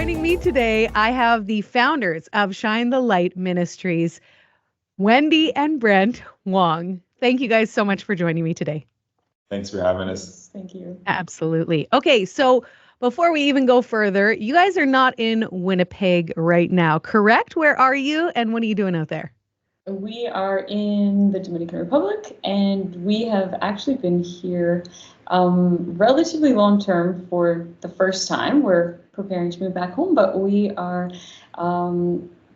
Joining me today, I have the founders of Shine the Light Ministries, Wendy and Brent Wong. Thank you guys so much for joining me today. Thanks for having us. Thank you. Absolutely. Okay, so before we even go further, you guys are not in Winnipeg right now, correct? Where are you and what are you doing out there? We are in the Dominican Republic, and we have actually been here relatively long term for the first time. We're preparing to move back home, but we are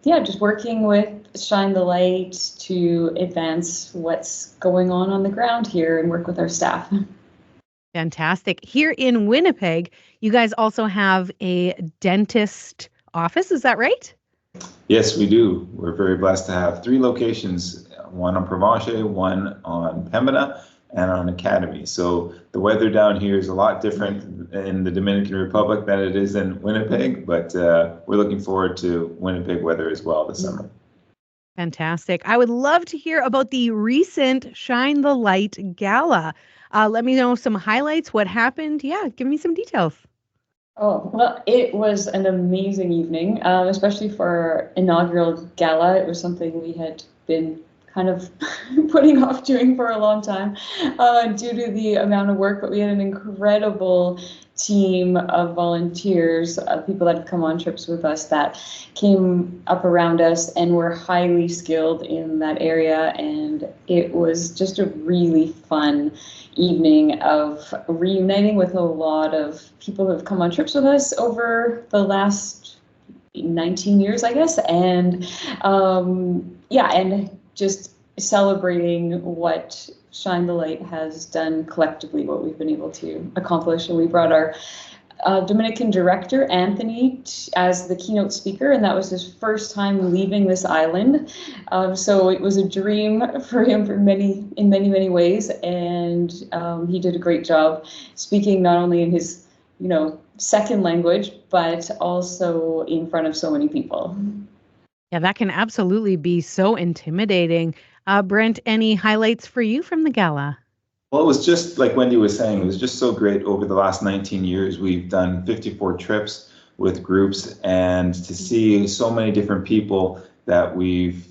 just working with Shine the Light to advance what's going on the ground here and work with our staff. Fantastic. Here in Winnipeg, you guys also have a dentist office, is that right? Yes, we do. We're very blessed to have 3 locations, one on Provencher, one on Pembina, and on Academy. So the weather down here is a lot different in the Dominican Republic than it is in Winnipeg, but we're looking forward to Winnipeg weather as well this summer. Fantastic. I would love to hear about the recent Shine the Light Gala. Let me know some highlights, what happened. Yeah, give me some details. Oh, well, it was an amazing evening, especially for our inaugural gala. It was something we had been kind of putting off doing for a long time due to the amount of work, but we had an incredible team of volunteers, people that have come on trips with us that came up around us and were highly skilled in that area. And it was just a really fun evening of reuniting with a lot of people who have come on trips with us over the last 19 years, I guess. And and just celebrating what Shine the Light has done collectively, what we've been able to accomplish. And we brought our Dominican director, Anthony, as the keynote speaker, and that was his first time leaving this island. So it was a dream for him in many ways. And he did a great job speaking not only in his, second language, but also in front of so many people. Yeah, that can absolutely be so intimidating. Brent, any highlights for you from the gala? Well, it was just like Wendy was saying, it was just so great. Over the last 19 years, we've done 54 trips with groups, and to see so many different people that we've,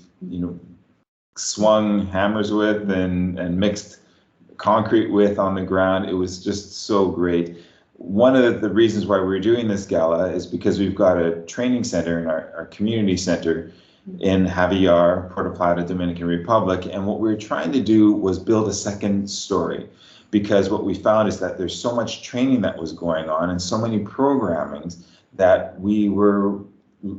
swung hammers with and mixed concrete with on the ground, it was just so great. One of the reasons why we're doing this gala is because we've got a training center in our community center in Javier, Puerto Plata, Dominican Republic. And what we were trying to do was build a second story, because what we found is that there's so much training that was going on and so many programmings that we were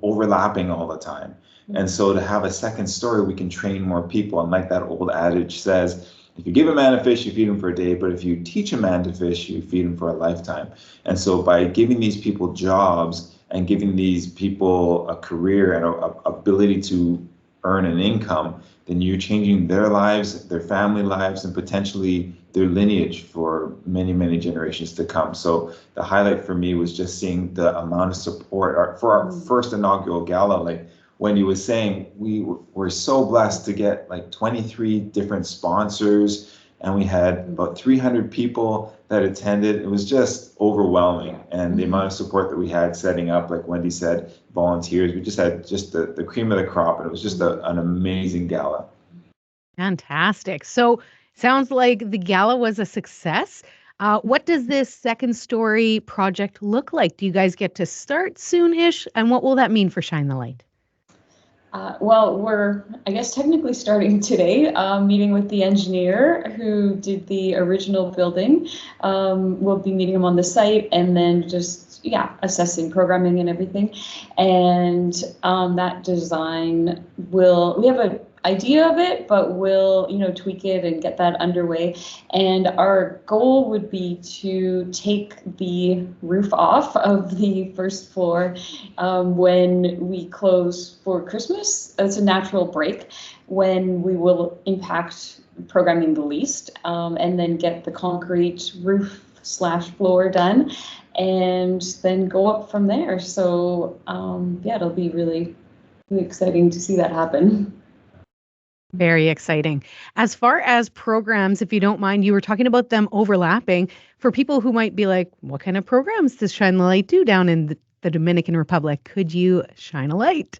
overlapping all the time. And so to have a second story, we can train more people. And like that old adage says, if you give a man a fish, you feed him for a day, but if you teach a man to fish, you feed him for a lifetime. And so by giving these people jobs and giving these people a career and a ability to earn an income, then you're changing their lives, their family lives, and potentially their lineage for many, many generations to come. So the highlight for me was just seeing the amount of support for our first inaugural gala. Like Wendy was saying, we were so blessed to get like 23 different sponsors, and we had about 300 people that attended. It was just overwhelming. And the amount of support that we had setting up, like Wendy said, volunteers, we just had just the cream of the crop, and it was just an amazing gala. Fantastic. So sounds like the gala was a success. What does this second story project look like? Do you guys get to start soon-ish? And what will that mean for Shine the Light? Well, we're, I guess, technically starting today, meeting with the engineer who did the original building. We'll be meeting him on the site and then just, assessing programming and everything. And that design we have an idea of it, but we'll, tweak it and get that underway. And our goal would be to take the roof off of the first floor when we close for Christmas. It's a natural break when we will impact programming the least, and then get the concrete roof/floor done, and then go up from there. So it'll be really, really exciting to see that happen. Very exciting. As far as programs, if you don't mind, you were talking about them overlapping. For people who might be like, what kind of programs does Shine the Light do down in the Dominican Republic. Could you shine a light?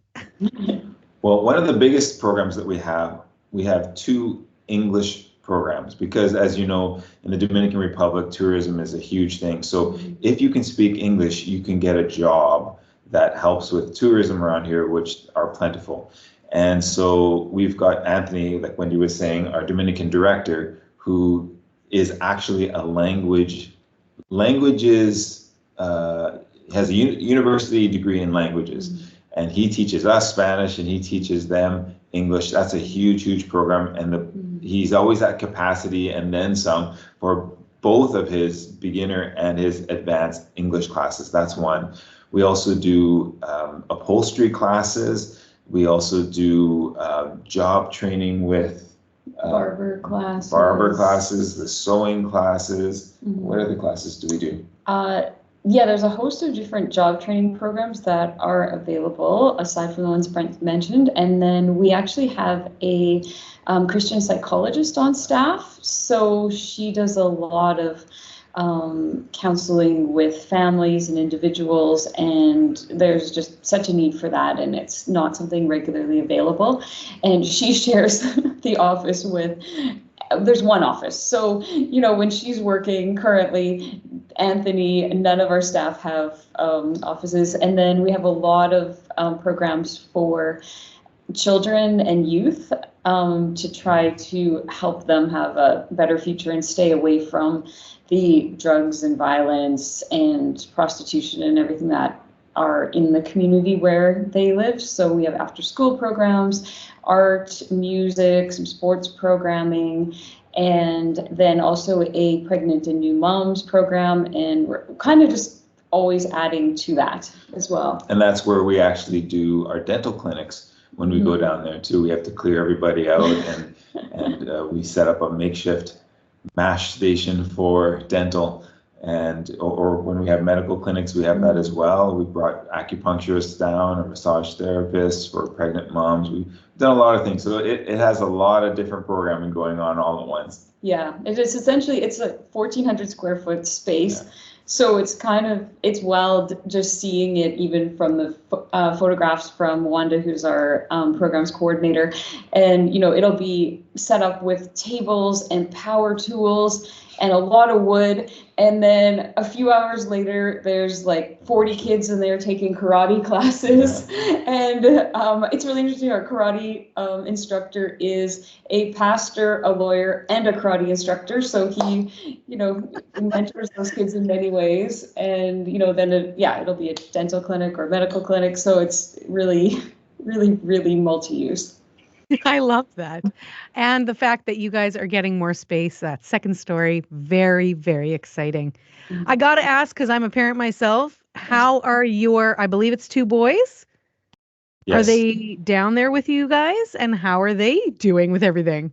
Well, one of the biggest programs that we have two English programs because, as you know, in the Dominican Republic, tourism is a huge thing. So if you can speak English, you can get a job that helps with tourism around here, which are plentiful. And so we've got Anthony, like Wendy was saying, our Dominican director, who is actually a languages, has a university degree in languages. And he teaches us Spanish and he teaches them English. That's a huge, huge program. And he's always at capacity and then some for both of his beginner and his advanced English classes. That's one. We also do upholstery classes. We also do job training with barber classes, the sewing classes. What other classes do we do? Yeah, there's a host of different job training programs that are available, aside from the ones Brent mentioned. And then we actually have a Christian psychologist on staff. So she does a lot of counseling with families and individuals, and there's just such a need for that, and it's not something regularly available. And she shares the office with, there's one office. So, when she's working currently, Anthony, none of our staff have offices. And then we have a lot of programs for children and youth to try to help them have a better future and stay away from the drugs and violence and prostitution and everything that are in the community where they live. So we have after school programs, art, music, some sports programming, and then also a pregnant and new moms program. And we're kind of just always adding to that as well. And that's where we actually do our dental clinics. When we go down there too, we have to clear everybody out, and we set up a makeshift MASH station for dental, and or when we have medical clinics, we have that as well. We brought acupuncturists down, or massage therapists for pregnant moms. We've done a lot of things, so it has a lot of different programming going on all at once. Yeah, it is essentially, it's a 1,400 square foot space. Yeah. So it's wild just seeing it, even from the photographs from Wanda, who's our programs coordinator. And, it'll be set up with tables and power tools and a lot of wood. And then a few hours later, there's like 40 kids in there taking karate classes. Yeah. And it's really interesting. Our karate instructor is a pastor, a lawyer, and a karate instructor. So he, mentors those kids in many ways. And, then it'll be a dental clinic or medical clinic. So it's really, really, really multi-use. I love that. And the fact that you guys are getting more space, that second story, very, very exciting. I got to ask, because I'm a parent myself, how are I believe it's two boys? Yes. Are they down there with you guys? And how are they doing with everything?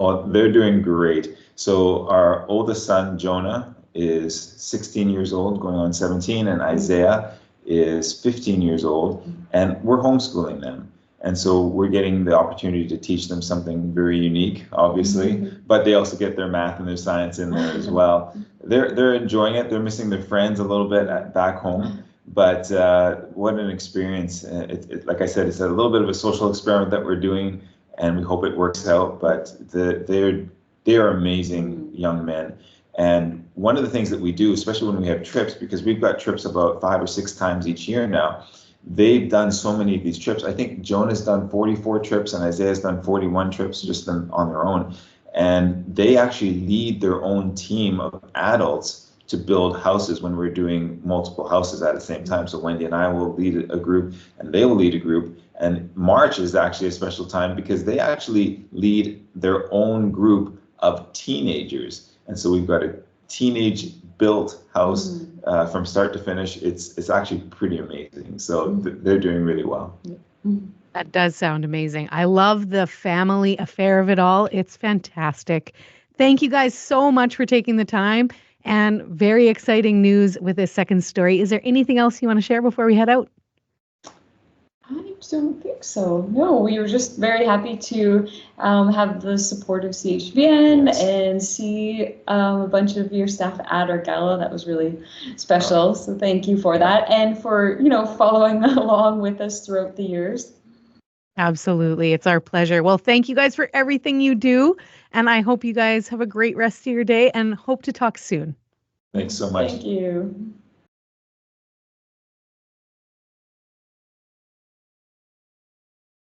Well, they're doing great. So our oldest son, Jonah, is 16 years old, going on 17, and Isaiah is 15 years old, and we're homeschooling them. And so we're getting the opportunity to teach them something very unique, obviously, but they also get their math and their science in there as well. They're enjoying it. They're missing their friends a little bit back home, but what an experience. Like I said, it's a little bit of a social experiment that we're doing, and we hope it works out, but they're amazing young men. And one of the things that we do, especially when we have trips, because we've got trips about 5 or 6 times each year now, they've done so many of these trips. I think Jonah's done 44 trips and Isaiah's done 41 trips just on their own. And they actually lead their own team of adults to build houses when we're doing multiple houses at the same time. So Wendy and I will lead a group and they will lead a group. And March is actually a special time because they actually lead their own group of teenagers. And so we've got a teenage built house from start to finish. It's actually pretty amazing. So they're doing really well. That does sound amazing. I love the family affair of it all. It's fantastic. Thank you guys so much for taking the time, and very exciting news with this second story. Is there anything else you want to share before we head out? I don't think so. No, we were just very happy to have the support of CHVN and see a bunch of your staff at our gala. That was really special. So thank you for that, and for following along with us throughout the years. Absolutely. It's our pleasure. Well, thank you guys for everything you do. And I hope you guys have a great rest of your day and hope to talk soon. Thanks so much. Thank you.